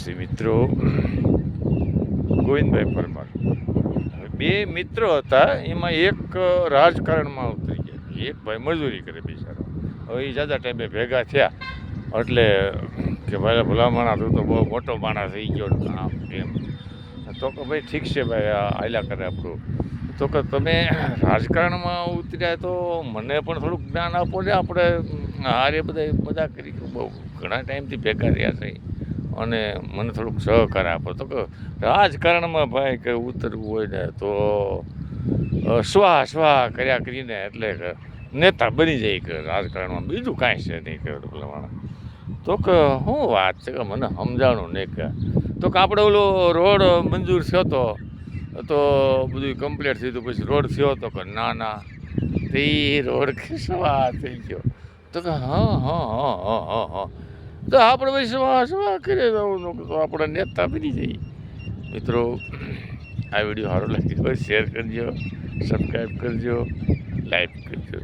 છે મિત્રો ગોવિંદભાઈ પરમાર. બે મિત્રો હતા, એમાં એક રાજકારણમાં ઉતરી ગયા, એક ભાઈ મજૂરી કરે બિચારો. હવે એ જાજા ટાઈમે ભેગા થયા એટલે કે ભાઈ ભલા માણસ તું તો બહુ મોટો માણસ થઈ ગયો આમ એમ. તો કે ભાઈ ઠીક છે ભાઈ, આ હાલ્યા કરે આપણું. તો કે તમે રાજકારણમાં ઉતર્યા તો મને પણ થોડુંક જ્ઞાન આપો ને, આપણે હારે બધા મજા કરી બહુ ઘણા ટાઈમથી ભેગા રહ્યા છે અને મને થોડુંક સહકાર આપો. તો કે રાજકારણમાં ભાઈ કે ઉતરવું હોય ને તો સ્વાહ કર્યા કરીને એટલે કે નેતા બની જાય કે રાજકારણમાં, બીજું કાંઈ છે નહીં કે પ્રમાણે. તો કે શું વાત છે કે મને સમજાણું નહીં કે. તો કે આપણે ઓલો રોડ મંજૂર થયો તો બધું કમ્પ્લીટ થયું, પછી રોડ થયો તો કે ના તે રોડ સ્વા થઈ ગયો. તો કે હા તો આપણે ભાઈ સ્વા કરીએ તો આપણે નેતા બની જઈએ. મિત્રો આ વિડીયો સારો લાગ્યો હોય શેર કરજો, સબસ્ક્રાઈબ કરજો, લાઈક કરજો.